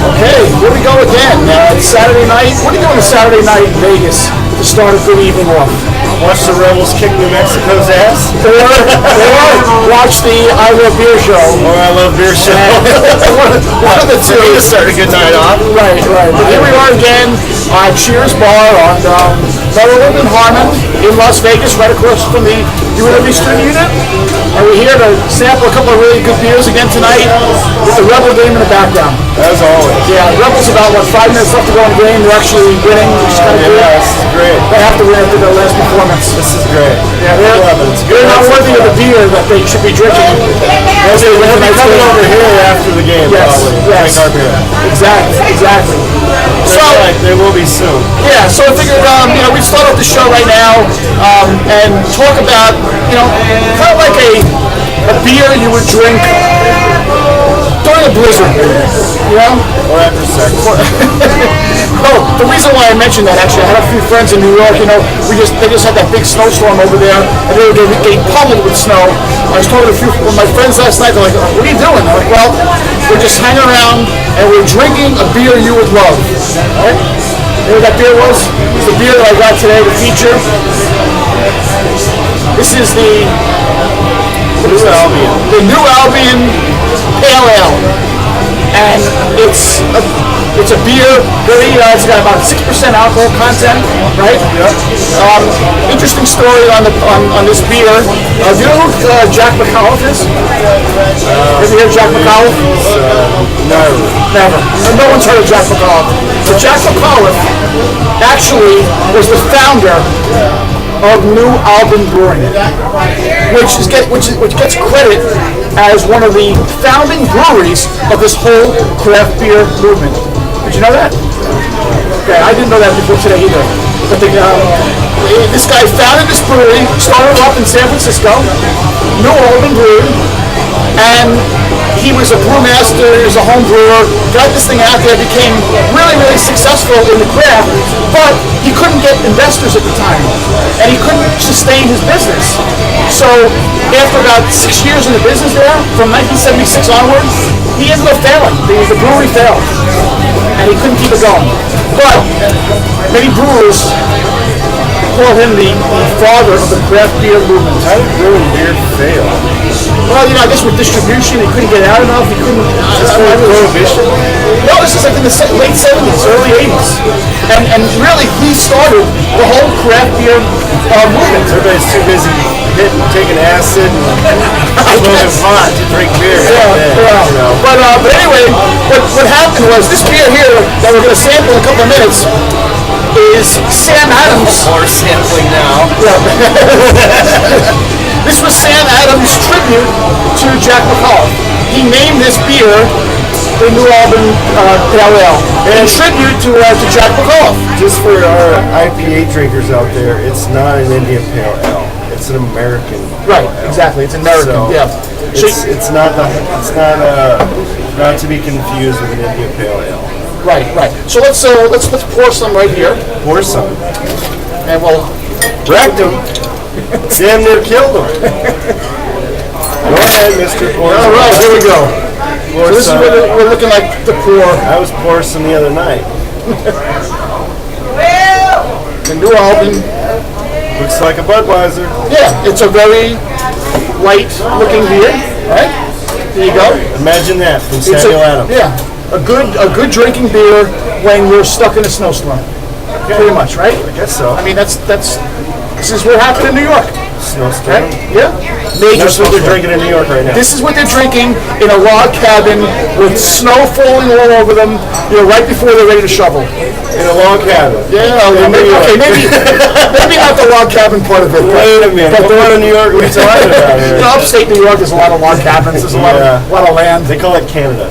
Okay, here we go again. It's Saturday night. What are you doing on Saturday night in Vegas to start a good evening off? Watch the Rebels kick New Mexico's ass. Or watch the I Love Beer show. Or I Love Beer show. one of the two. To start a good night off. Right. But here we are again at Cheers Bar on Maryland and Harmon in Las Vegas, right across from the Uinta student unit. And we're here to sample a couple of really good beers again tonight with the Rebel game in the background. As always. Yeah, the Rebels about, 5 minutes left to go in the game. They're actually winning, which is kind of cool. This is great. They have to win after their last performance. This is great. Yeah, they're not worthy of the beer that they should be drinking. They'll be coming over here after the game, probably. Yes. Drink our beer. Exactly. So, they will be soon. yeah, so I figured, we'd start off the show right now and talk about, kind of like a beer you would drink during a blizzard, Or after sex. Oh, the reason why I mentioned that, actually, I had a few friends in New York, they just had that big snowstorm over there, and they were getting pummeled with snow. I was talking to a few of my friends last night, they're like, what are you doing? I'm like, well, we're just hanging around, and we're drinking a beer you would love. Right? You know what that beer was? It's the beer that I got today, the feature. This is the Albion. The new Albion Pale Ale. And it's a beer, it's got about 6% alcohol content, right? Yep. Interesting story on this beer. Do you know who Jack McAuliffe is? Have you heard of Jack McAuliffe? No. Never. No one's heard of Jack McAuliffe. So Jack McAuliffe actually was the founder of New Albion Brewing, which gets credit as one of the founding breweries of this whole craft beer movement. Did you know that? Okay, I didn't know that before today either. But this guy founded this brewery, started off in San Francisco, New Albion Brewing, and he was a brewmaster, he was a home brewer, got this thing out there, became really, really successful in the craft, but he couldn't get investors at the time, and he couldn't sustain his business. So after about 6 years in the business there, from 1976 onwards, he ended up failing. The brewery failed, and he couldn't keep it going. But many brewers call him the father of the craft beer movement. How did brewing beer fail? Well, I guess with distribution, he couldn't get out enough. He couldn't. Prohibition? No, this is like in the late 70s, early 80s. And really, he started the whole craft beer movement. Everybody's too busy taking acid and smoking pot to drink beer. But anyway, what happened was this beer here that we're going to sample in a couple of minutes is Sam Adams. Or sampling now. This was Sam Adams' tribute to Jack McAuliffe. He named this beer the New Albion Pale Ale in tribute to Jack McAuliffe. Just for our IPA drinkers out there, it's not an Indian Pale Ale. It's an American. Right, ale. exactly. It's American. So yeah. It's not to be confused with an Indian Pale Ale. Right. So let's pour some right here. Pour some. And we'll wrecked him. Damn near killed him. Go ahead, Mr. Pour. All right, here we go. So this is what we're looking like to pour. I was pouring some the other night. The New Albion. Looks like a Budweiser. Yeah, it's a very light-looking beer. Right? There you go. Imagine that from Samuel Adams. Yeah, a good drinking beer when you're stuck in a snowstorm. Okay. Pretty much, right? I guess so. I mean, this is what happened in New York. Snowstorm. Right? Yeah. Major That's what they're snowstorm. drinking in New York right now. This is what they're drinking in a log cabin with snow falling all over them, right before they're ready to shovel. In a log cabin. Yeah, maybe not the log cabin part of it. Wait a minute. What part of New York are we talking about here? Upstate New York, there's a lot of log cabins. There's a lot of land. They call it Canada.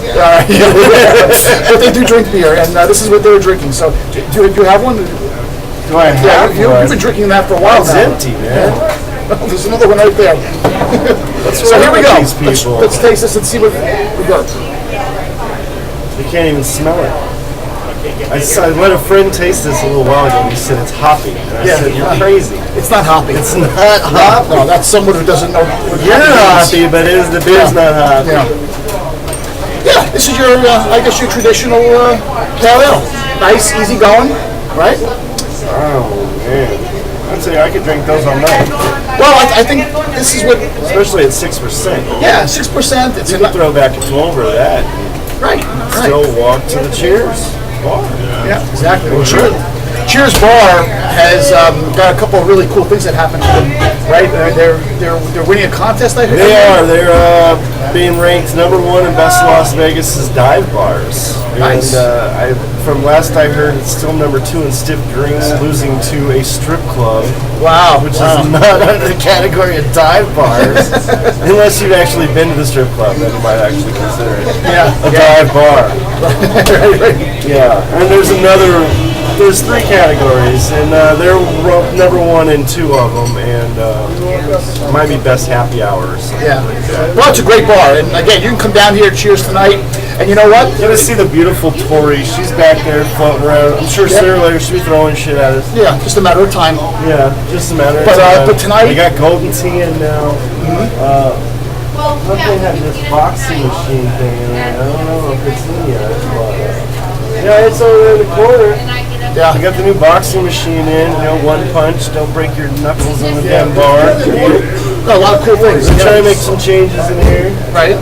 But they do drink beer, and this is what they were drinking. So, do you have one? Do I have one? You've been drinking that for a while now. It's empty, man. There's another one right there. So here we go. Let's taste this and see what we got. You can't even smell it. I let a friend taste this a little while ago, and he said it's hoppy. And I said, you're crazy. It's not hoppy. It's not hoppy. No, that's someone who doesn't know. You're not hoppy, but the beer's not hoppy. Yeah. Yeah, this is your, I guess, your traditional pale ale. Nice, easy going, right? Oh man. I'd say I could drink those all night. Well, I think this is what, especially at 6%. yeah, 6%. It's You can throw back a 12 or that. right. Still walk to the Cheers bar. Yeah, exactly. Well, Cheers Bar has got a couple of really cool things that happen to them, right? They're winning a contest, I heard. They are. They're being ranked #1 in best Las Vegas's dive bars. Nice. And from last I heard, it's still #2 in stiff drinks, losing to a strip club. Wow. Which is not under the category of dive bars. Unless you've actually been to the strip club, then you might actually consider it a dive bar. Yeah. And there's 3 categories, and they're #1 in 2 of them, and it might be best happy hours. Yeah. Well, it's a great bar, and again, you can come down here, Cheers tonight, and you know what? You're gonna see the beautiful Tori. She's back there floating around. I'm sure sooner or later she'll be throwing shit at us. Yeah, just a matter of time. Yeah, just a matter of time. But tonight we got golden tea in now. They have this boxing machine thing in there. I don't know if it's in yet, but yeah, it's over in the corner. Yeah. I got the new boxing machine in. One punch, don't break your knuckles on the damn bar. got a lot of cool things. We're trying to make some changes in here. Right.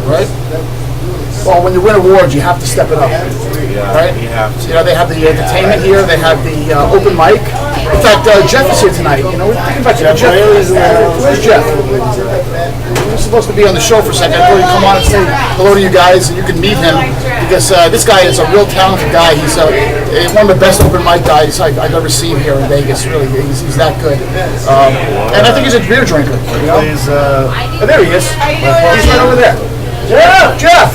Well, when you win awards, you have to step it up. Yeah, right? you have to. They have the entertainment here. They have the open mic. In fact, Jeff is here tonight. We're thinking about you. Jeff, where's Jeff? He's supposed to be on the show for a second. I thought he'd come on and say hello to you guys, and you can meet him because this guy is a real talented guy. He's one of the best open mic guys I've ever seen here in Vegas. Really, he's that good. And I think he's a beer drinker. Oh, there he is. He's right over there. Jeff!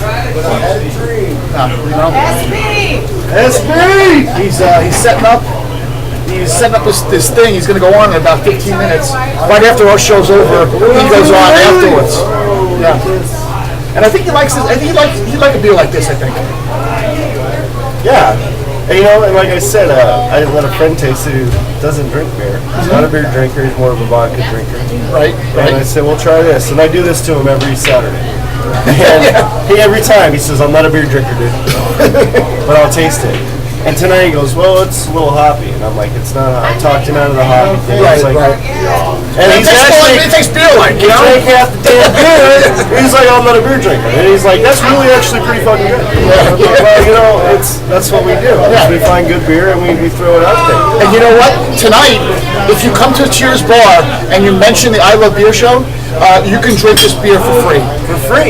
SB! He's setting up. He's setting up this thing. He's going to go on in about 15 minutes. Right after our show's over, he goes on afterwards. Yeah. And I think he likes this. I think he'd like a beer like this, I think. Yeah. And, and like I said, I let a friend taste it who doesn't drink beer. He's not a beer drinker. He's more of a vodka drinker. Right. And I said, well, try this. And I do this to him every Saturday. And every time he says, I'm not a beer drinker, dude. But I'll taste it. And tonight he goes, well, it's a little hoppy. And I'm like, it's not. I talked him out of the hoppy thing. Right. And he's actually, it tastes beer like, he drank half the damn beer. He's like, I'm not a beer drinker. And he's like, that's really actually pretty fucking good. Well, that's what we do. We find good beer and we throw it out there. And you know what? Tonight, if you come to Cheers Bar and you mention the I Love Beer show, you can drink this beer for free.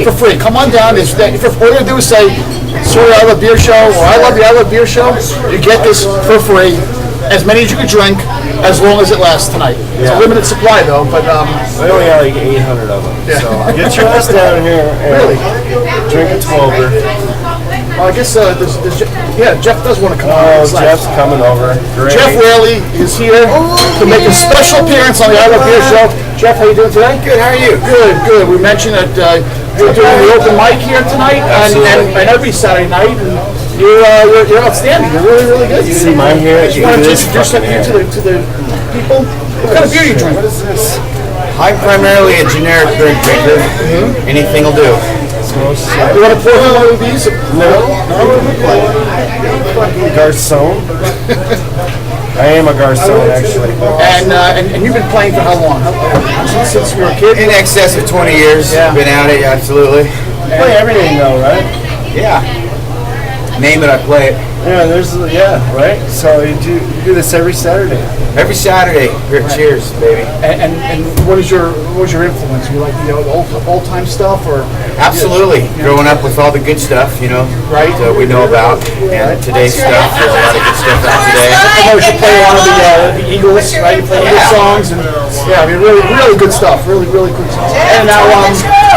For free. Come on down. All you gotta do is say, sorry, I Love Beer show, or I love the I Love Beer show. You get this for free. As many as you can drink, as long as it lasts tonight. It's a limited supply, though, but... we only got like 800 of them. Yeah. So get your ass down here and drink a 12er. Well, I guess, Jeff does want to come on. Oh, Jeff's coming over. Great. Jeff Whaley is here to make a special appearance on the I Love Beer show. Jeff, how you doing today? Good, how are you? Good. We mentioned that you're doing the open mic here tonight and every Saturday night. And you're outstanding. You're really, really good. You see my hair? I just wanted to introduce you to the people. What kind of beer you drink? What is this? I'm primarily a generic beer drinker. Anything will do. You want to pour one of these? No. Garçon. I am a garçon, actually. And you've been playing for how long? Since you were a kid? In excess of 20 years. Yeah. Been at it, absolutely. You play everything though, right? Yeah. Name it, I play it. Yeah, right? So you do this every Saturday. Every Saturday, here at Cheers, baby. And what was your influence? You like the old time stuff, or? Absolutely. Growing up with all the good stuff, Right. that we know about. And today's stuff, there's a lot of good stuff out today. I know you play a lot of the Eagles, right? You play Eagles songs, and really, really good stuff. Really, really good songs. And now,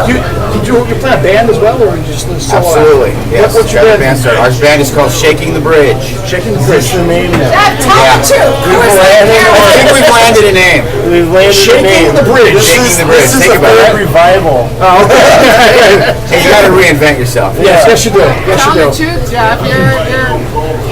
you play a band as well, or you just solo? Absolutely. Yes. What's your band? Our band is called Shaking the Bridge. Shaking the Bridge. What's the name now? Yeah. I think we've landed a name. We've landed Shaking the Bridge. Shaking the Bridge. This is Think a about third it. revival. Oh, okay. Hey, you got to reinvent yourself. Yes, you do. Yes, you Tell do. the truth, Jeff. You're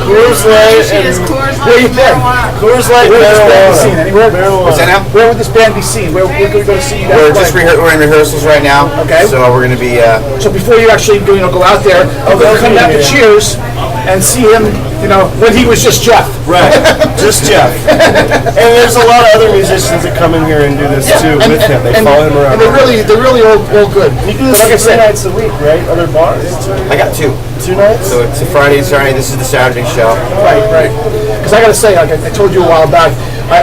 Coors Light and Where you been? Coors Light Where would this band be seen? marijuana. Anywhere? What's that now? Where would this band be seen? Where could we go to see you guys We're play? just we're in rehearsals right now. Okay. So we're gonna be. So before you actually go out there, come down to Cheers and see him, when he was just Jeff. Right, just Jeff. And there's a lot of other musicians that come in here and do this too with him. They follow him around. And they're really all good. You do this But like I 3 said, nights a week, right? Other bars? I got 2. 2 nights? So it's a Friday and Saturday. This is the Saturday show. right. Because I got to say, like I told you a while back,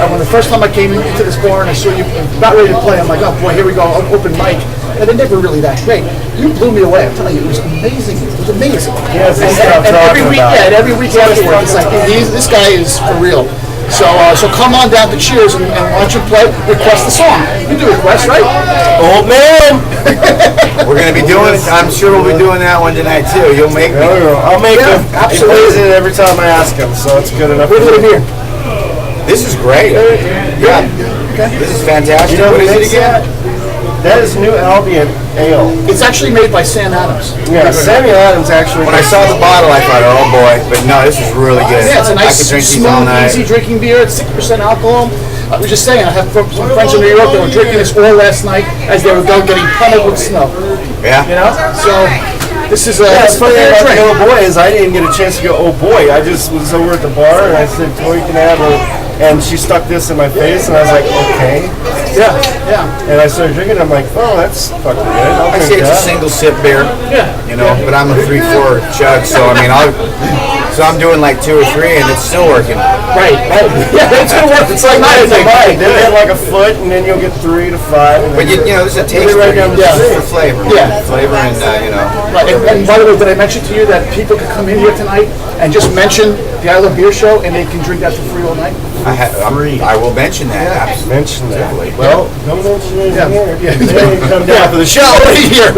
when the first time I came into this bar and I saw you about ready to play, I'm like, oh boy, here we go, open mic. And they're never really that great. You blew me away. I'm telling you, it was amazing. It was amazing. Yeah, and every week, and every week afterwards, it's like this guy is for real. So come on down to Cheers and watch him play. Request the song. You do requests, right? Old man! We're gonna be doing. I'm sure we'll be doing that one tonight too. You'll make me. I'll make him. He absolutely. plays it every time I ask him, so it's good enough. What do you hear? This is great. Yeah. This is fantastic. You know What who is it makes again? That is New Albion Ale. It's actually made by Sam Adams. Yeah, Samuel Adams actually. When I saw the bottle, I thought, oh boy. But no, this is really good. Yeah, it's a nice, I could drink these all smooth, night. easy drinking beer. It's 6% alcohol. I was just saying, I have some friends in New York that were drinking this all last night as they were getting pummeled with snow. Yeah. So this is a It's funny fair about drink. the oh boy is I didn't get a chance to go oh boy. I just was over at the bar and I said, Tori, can I have a... And she stuck this in my face and I was like, okay. Yeah. And I started drinking it. I'm like, oh, that's fucking good. I'll I drink say it's a that. single sip beer. Yeah. But I'm a 3-4 chug, so I mean, so I'm doing like 2 or 3, and it's still working. Right. Yeah, it's gonna work. It's like It's mine. like then they have like a foot and then you'll get 3 to 5. And But there's a taste right down the street. for flavor. Yeah. Flavor and Right. And by the way, did I mention to you that people could come in here tonight and just mention the I Love Beer show and they can drink that for free all night? I will mention that. Absolutely. mention that. Well, come mention it here. Yeah. Then you come down for the show. Right here,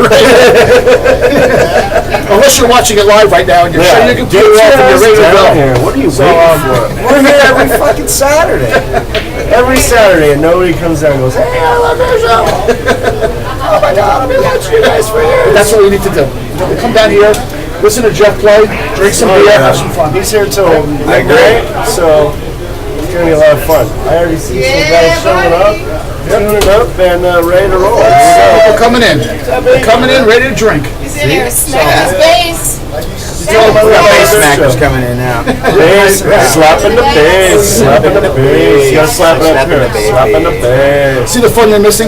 Unless you're watching it live right now and you're sure you can Get pull it off and you're ready to down go. here. What are you waiting for? We're here every fucking Saturday. Every Saturday, and nobody comes down and goes, hey, I love your show. Oh my God, I've been watching you guys for years. That's what you need to do. Come down here, listen to Jeff play, drink some beer, have some fun. He's here till I agree. so it's gonna be a lot of fun. I already see some guys showing up, tuning up, and ready to roll. People coming in, ready to drink. He's in there smacking his face. We got bass smackers coming in now. Bass, slapping the bass, slapping the bass. You gotta slap it up here. Slapping the bass. See the fun you're missing?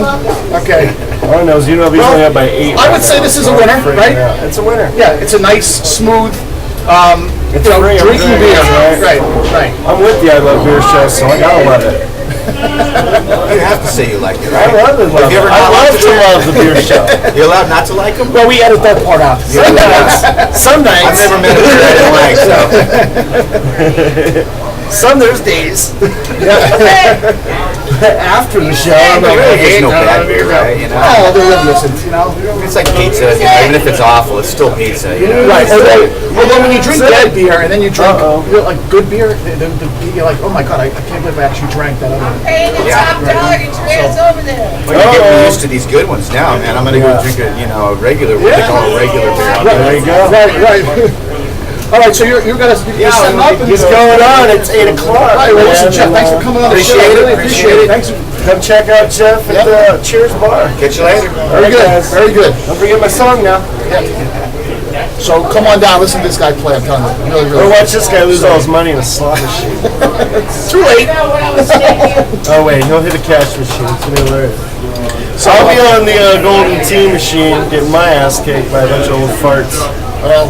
Okay. All I know is he's only up by 8. I would say this is a winner, right? Yeah, it's a winner. Yeah, it's a nice, smooth, It's free, drinking everything beer. is, Right. I'm with the I Love Beer show, so I gotta love it. You have to say you like it, I right? love it. Have you ever I not love liked to it? love the beer show. You're allowed not to like them? Well, we edit that part out. Some I've nights, never met a beer I didn't like, so. some there's days. After the show, I'm like, Really, hey, there's no no, bad beer, right? Oh, they're innocent, It's like pizza. Even if it's awful, it's still pizza. Right. Although when you drink bad beer and then you drink like good beer, you're like, oh my God, I can't believe I actually drank that other one. Paying the top dollar, get your ass over there. Well, you're getting used to these good ones now, man. I'm gonna go drink a regular, what they call a regular beer. There you go. Right. All right, so you're setting up. It's going on. It's 8 o'clock. All right, well, listen, Jeff, thanks for coming on the show. I really appreciate it. Thanks. Come check out Jeff at the Cheers Bar. Catch you later. Very good. Very good. Don't forget my song now. So come on down, listen to this guy play. I'm telling you, really, Or really. watch this guy lose all his money in a slot machine. Too late. Oh wait, he'll hit a cash machine. It's gonna be hilarious. So I'll be on the Golden Tea machine getting my ass kicked by a bunch of old farts. Well,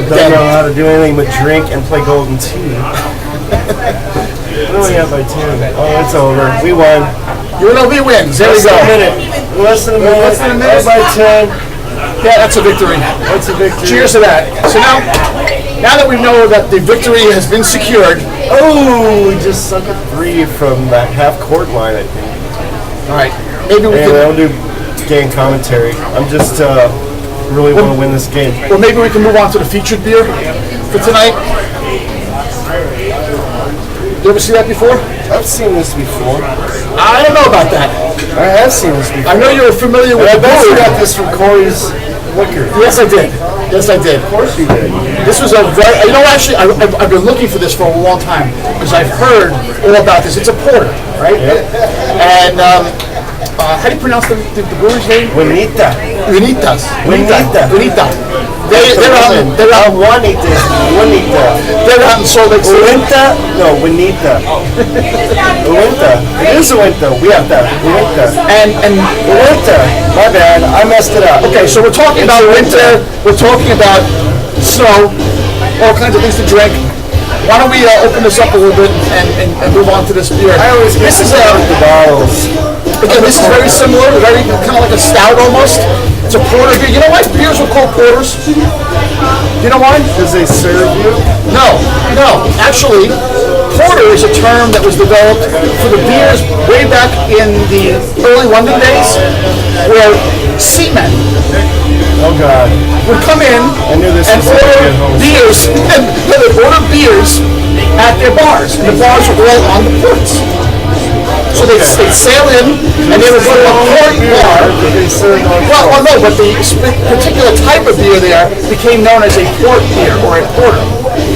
Don't know how to do anything but drink and play Golden Tea. What do we have by 2? Oh, it's over. We won. UNLV wins. There we Less go. than a minute. Less than a minute. Less than a minute. By 10. Yeah, that's a victory. That's a victory. Cheers to that. So now that we know that the victory has been secured, Oh, we just sunk a 3 from that half-court line, I think. all right, maybe we And I can, don't do game commentary. I'm just really want to win this game. or maybe we can move on to the featured beer for tonight. You ever see that before? I've seen this before. I don't know about that. I have seen this before. I know you're familiar with I the bet you brewery. got this from Corey's liquor. Yes, I did. Yes, I did. Of course you did. This was a very, actually, I've been looking for this for a long time because I've heard all about this. It's a porter, right? And how do you pronounce the brewer's name? Uinta. Uinta. They're out Juanita. They're out in Salt Lake City. Uinta? No, Uinta. Uinta. It is Uinta. We have that. Uinta. And Uinta. My bad. I messed it up. okay, so we're talking about winter. We're talking about snow, all kinds of things to drink. Why don't we open this up a little bit and move on to this beer? I always get This is the bottles. again, this is very similar, very kind of like a stout almost. It's a porter beer. You know why beers are called porters? You know why? Because they serve you? No. Actually, porter is a term that was developed for the beers way back in the early London days, where seamen Oh, God. would come in I knew this and was gonna order be a whole beers, and they would order beers at their bars, and the bars were all on the ports. So they'd sail in, and they would go to a port bar. They serve on Well, no, but the particular type of beer there became known as a port beer or a porter.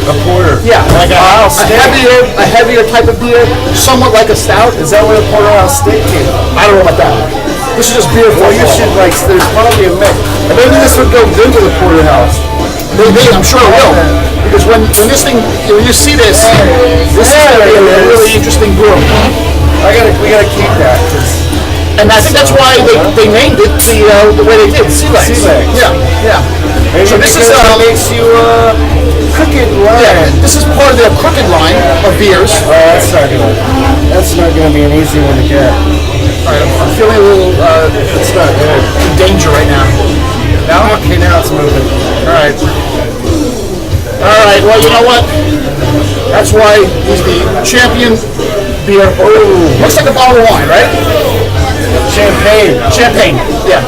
a porter. Yeah, like a heavier type of beer, somewhat like a stout. Is that where the porterhouse steak came from? I don't know about that. This is just beer for Well, you should, like, there's probably a mix. And maybe this would go into the porterhouse. Maybe, I'm sure it will. Because when this thing, when you see this, this is going to be a really interesting brew. We gotta keep that. And I think that's why they named it the way they did, Sea Legs. Sea Legs. Yeah. So this is It makes you crooked line. yeah, this is part of their crooked line of beers. Oh, that's not gonna be an easy one to get. All right, I'm feeling a little It's not good. in danger right now. Now? Okay, now it's moving. All right. Well, you know what? That's why he's the champion beer. Oh, looks like a bottle of wine, right? Champagne. Yeah.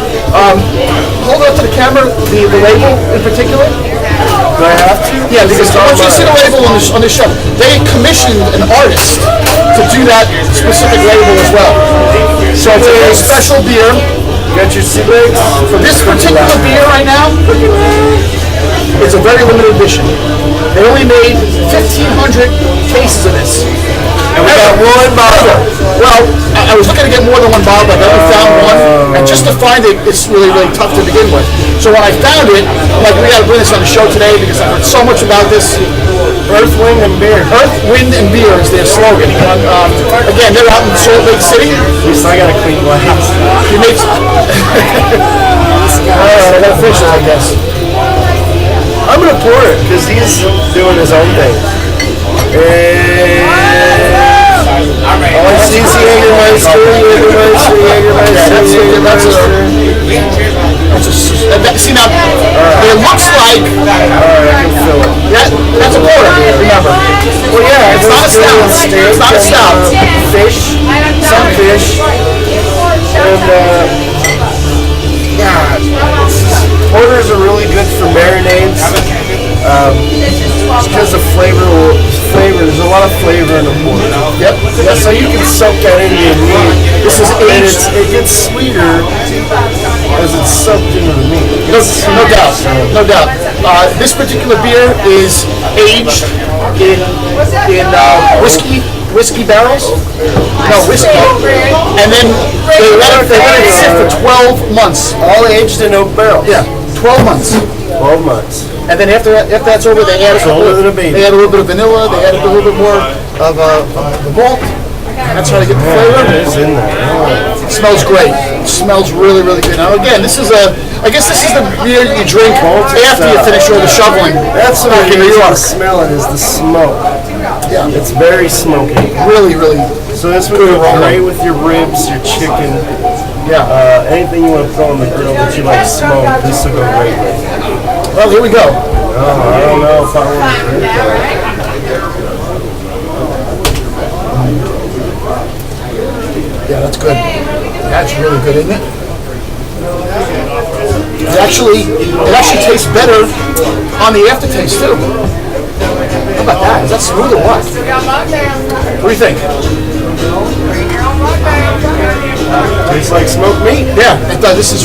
Hold it up to the camera. The label in particular. Do I have to? Yeah, because once you see the label on the shelf, they commissioned an artist to do that specific label as well. So it's a very special beer. You got your sea legs? For this particular beer right now, it's a very limited edition. They only made 1,500 cases of this. And we got one bottle. Well, I was looking to get more than one bottle, but I only found one. And just to find it, it's really, really tough to begin with. So when I found it, I'm like, we got to bring this on the show today because I've heard so much about this. Earth, Wind, and Beer. Earth, Wind, and Beer is their slogan. Again, they're out in Salt Lake City. At least I got a clean glass. He makes. All right, I got to finish this, I guess. I'm gonna pour it because he's doing his own thing. Oh, I see Jägermeister. See now, it looks like that's a porter. Remember? Well, yeah, It's not a stout. It's not a stout. Fish, some fish, and yeah, porters are really good for marinades. Because of flavor. There's a lot of flavor in a porter. Yep. Yeah, so you can soak that into your meat. This is And aged. it gets sweeter as it's soaked into the meat. No doubt. This particular beer is aged in whiskey barrels. No, whiskey. And then they let it sit for 12 months. All aged in oak barrels. Yeah, 12 months. 12 months. And then after that's over, they add older than a baby. They add a little bit of vanilla. They add a little bit more of the malt. That's how they get the flavor. It's in there. It smells great. It smells really, really good. Now again, I guess this is the beer you drink after you finish all the shoveling. That's what back in New York. smell it is the smoke. Yeah, It's very smoky. really, really. So this would go great with your ribs, your chicken, Yeah. anything you want to throw on the grill that you like smoked. This will go great with. Well, here we go. Oh, I don't know if I want to drink that. Yeah, that's good. That's really good, isn't it? It actually tastes better on the aftertaste too. How about that? Is that smooth or what? What do you think? Tastes like smoked meat. Yeah, it does. This is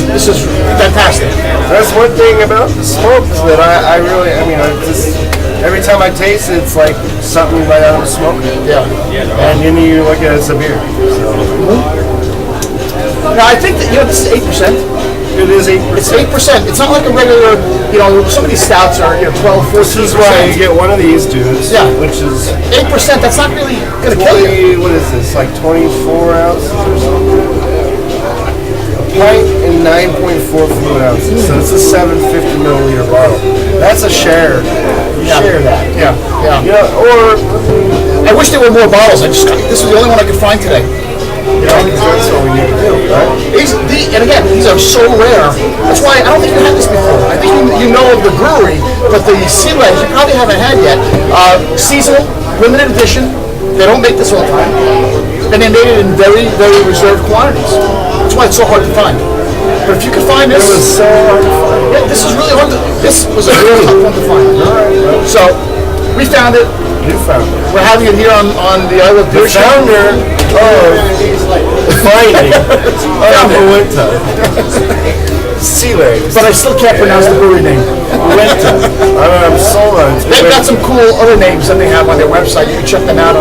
fantastic. That's one thing about the smoked that I really, I just, every time I taste it, it's like something right out of the smoke. Yeah. And then you look at it, it's a beer. So. Now I think that this is 8%. It is 8%. It's 8%. It's not like a regular. Some of these stouts are 12, 14%. This is why you get one of these dudes. Yeah. Which is 8%. That's not really gonna kill you. What is this? Like 24 ounces or something? A pint and 9.4 fluid ounces. So it's a 750 milliliter bottle. That's a share. You share that. Yeah. Or I wish there were more bottles. This was the only one I could find today. that's all we need to do, right? And again, these are so rare. That's why I don't think you had this before. I think you know of the brewery, but the sea legs you probably haven't had yet. Seasonal, limited edition. They don't make this all the time, and they made it in very, very reserved quantities. That's why it's so hard to find. But if you could find this, It was so hard to find. yeah, this is really hard. This was a real tough one to find. So we found it. You found it. We're having it here on the Isle of The Beer Shop. founder of finding Uinta. Sea legs. But I still can't pronounce the brewery name. Uinta. I'm sold on it. They've got some cool other names that they have on their website. You can check them out.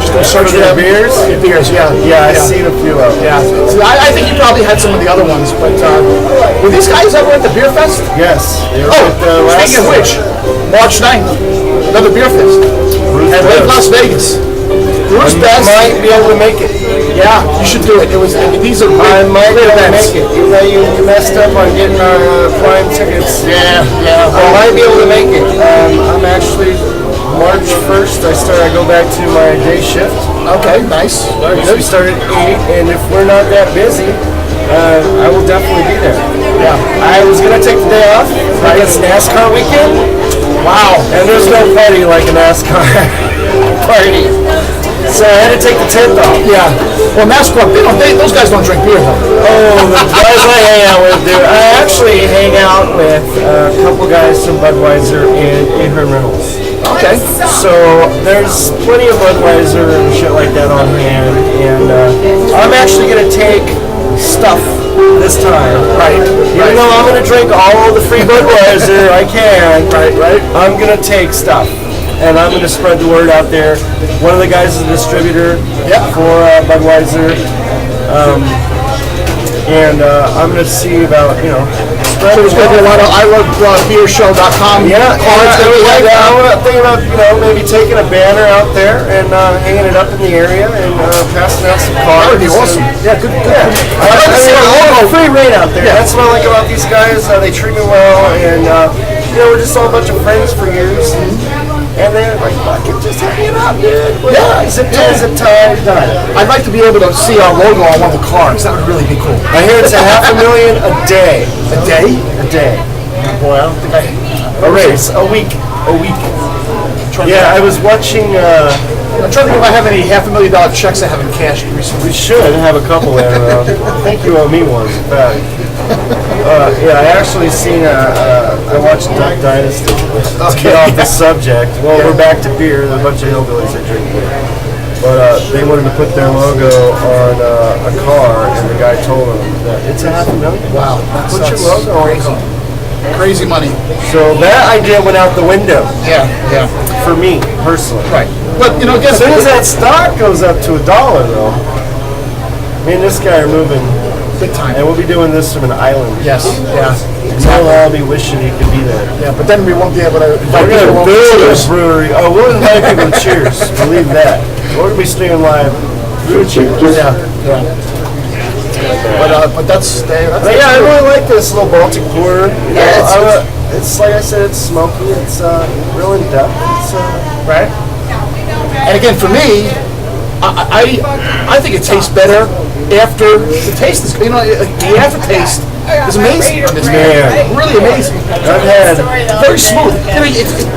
Just go search For their them. beers? Yeah, beers, yeah. Yeah, I've seen a few of them. Yeah. So I think you probably had some of the other ones, but were these guys ever at the Beer Fest? Yes. They were Oh, at the last speaking of which, March 9th, another Beer Fest at Lake Las Vegas. Bruce Best. Might be able to make it. Yeah, you should do it. These are I great, might be great able to events. make it. Even though you messed up on getting our prime tickets. Yeah. I might be able to make it. I'm actually March 1st. I go back to my day shift. Okay, nice. Very We good. start at 8, and if we're not that busy, I will definitely be there. Yeah. I was gonna take the day off. Like it's NASCAR weekend. Wow. And there's no party like a NASCAR party. So I had to take the 10th off. Yeah. Well, NASCAR, those guys don't drink beer though. Oh, the guys I hang out with, dude. I actually hang out with a couple guys from Budweiser and Ahern Reynolds. Okay. So there's plenty of Budweiser and shit like that on hand, and I'm actually gonna take stuff this time. Right. Even though I'm gonna drink all the free Budweiser I can, Right. I'm gonna take stuff, and I'm gonna spread the word out there. One of the guys is a distributor for Budweiser, and I'm gonna see about So there's going to be a lot of ilovebeershow.com Yeah, cards that we have. I want to think about maybe taking a banner out there and hanging it up in the area and passing out some cards. That would be awesome. Yeah, good. I like to see a free reign out there. Yeah. That's what I like about these guys. They treat me well, and we're just all a bunch of friends for years. And they're like, fucking just hang it up, dude. Yeah. Zip tie, done. I'd like to be able to see our logo on one of the cards. That would really be cool. I hear it's $500,000 a day. A day? A day. Boy, I don't think I... A race. A week. Yeah, I was watching. I'm trying to think if I have any $500,000 checks I haven't cashed recently. We should have a couple there. I think you owe me one. In fact. Yeah, I actually seen I watched Duck Dynasty. To get off the subject. Well, we're back to beer. There's a bunch of hillbillies that drink beer. But they wanted to put their logo on a car, and the guy told them that it's $500,000. Wow. Put your logo on a car. Crazy money. So that idea went out the window Yeah. for me personally. Right. But, again... As soon as that stock goes up to $1, though, me and this guy are moving. Big time. And we'll be doing this from an island. Yes. Yeah. We'll all be wishing he could be there. Yeah, but then we won't be able to invite We're people going to over to build a cheers. brewery. Oh, we'll invite people to cheers. Believe that. We're going to be streaming live. Brew cheers. Yeah. But that's... But yeah, I really like this little Baltic porter. Yeah, It's like I said, it's smoky. It's real in depth. It's Right? And again, for me, I think it tastes better after the taste is... the aftertaste is amazing on this beer. Man. Really amazing. I've had. Very smooth.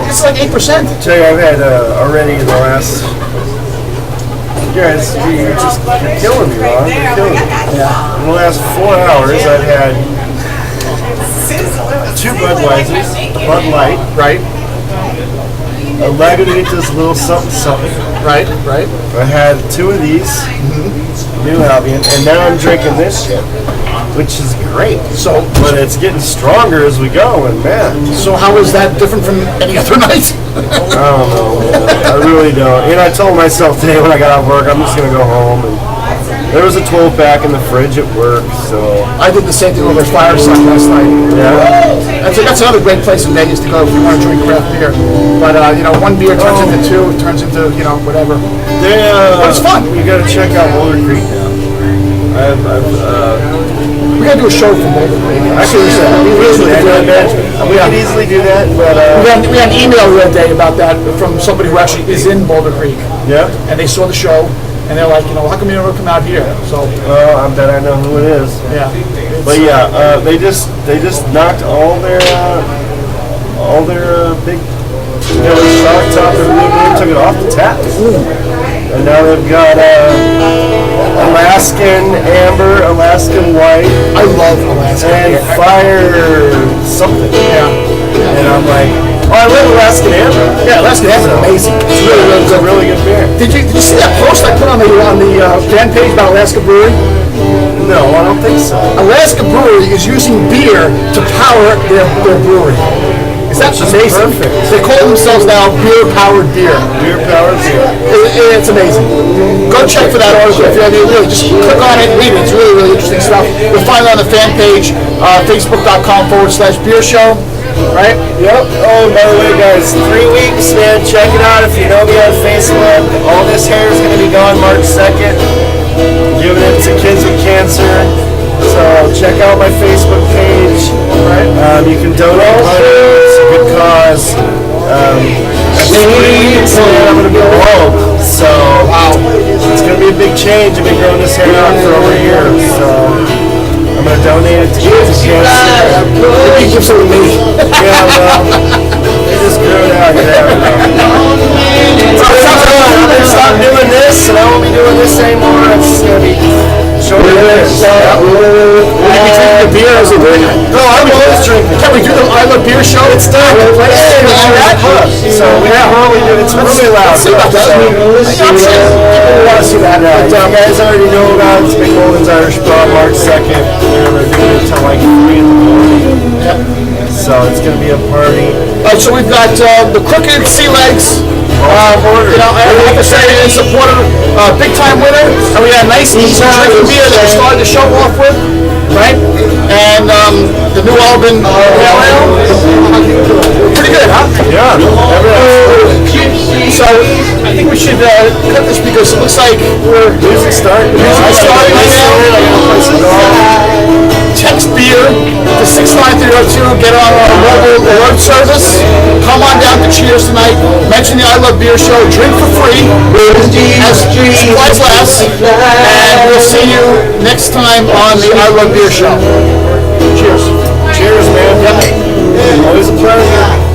It's like 8%. Tell you, I've had already in the last. Guys, you're killing me, Ron. You're killing me. Yeah. In the last 4 hours, I've had 2 Budweisers, a Bud Light, Right? a Lagunitas little something something. Right? I had 2 of these, New Albion, and now I'm drinking this shit, which is great. But it's getting stronger as we go, and man. So how is that different from any other night? I don't know, man. I really don't. And I told myself today when I got off work, I'm just gonna go home. And there was a 12-pack in the fridge at work, so I did the same thing over at Fireside last night. yeah. That's another great place in Vegas to go if you want to drink craft beer. But one beer turns into two, turns into whatever. But it's fun. You got to check out Boulder Creek now. We gotta do a show from Boulder Creek. Seriously, We could easily do that, but we had an email the other day about that from somebody who actually is in Boulder Creek, yeah. and they saw the show, and they're like, how come you never come out here? So Well, I bet I know who it is. yeah, But yeah, they just knocked all their big shock top and aluminum, took it off the tap, and now they've got Alaskan amber, Alaskan white, I love Alaska. and fire something. Yeah. And I'm like, I love Alaskan amber. Yeah, Alaska has an amazing. It's really, really It's a good. really good beer. Did you see that post I put on the fan page about Alaska Brewery? No, I don't think so. Alaska Brewery is using beer to power their brewery. Is that amazing? perfect. They call themselves now beer-powered beer. Beer powered beer. It's amazing. Go check for that article if you have really. Just click on it and read it. It's really, really interesting stuff. You'll find it on the fan page, facebook.com/beer show. Right? Yep. Oh, by the way, guys, 3 weeks, man. Check it out if you know me on Facebook. All this hair is going to be gone March 2nd. Giving it to kids with cancer. So check out my Facebook page. Right. You can donate money. It's a good cause. Next 3 weeks, man, I'm going to be bald. So it's going to be a big change. I've been growing this hair out for over a year. So I'm going to donate it to kids with cancer. Maybe give some to me. Yeah, well, they just grew it out. I'm going to stop doing this, and I won't be doing this anymore. It's going to be short this. Will you be drinking the beer as a drink? No, I'm always drinking. Can we do the I Love Beer show? It's done. So we probably do. It's really loud. See about that. People want to see that. But you guys already know about it. It's Big Golden's Irish Pub, March 2nd. They're doing it until like 3 in the morning. So it's going to be a party. So we've got the Crooked Sea Legs. I have to say, in support of big time winner. And we had a nice easy drinking beer that we started the show off with, right? And the New Albion Pale Ale. Pretty good, huh? Yeah. So I think we should cut this because it looks like we're Music starting. Music's starting right now. I got to play some golf. text beer to 69302. Get on our mobile alert service. Come on down to Cheers tonight. Mention the I Love Beer show. Drink for free as supplies last. And we'll see you next time on the I Love Beer show. Cheers. Cheers, man. Always a pleasure.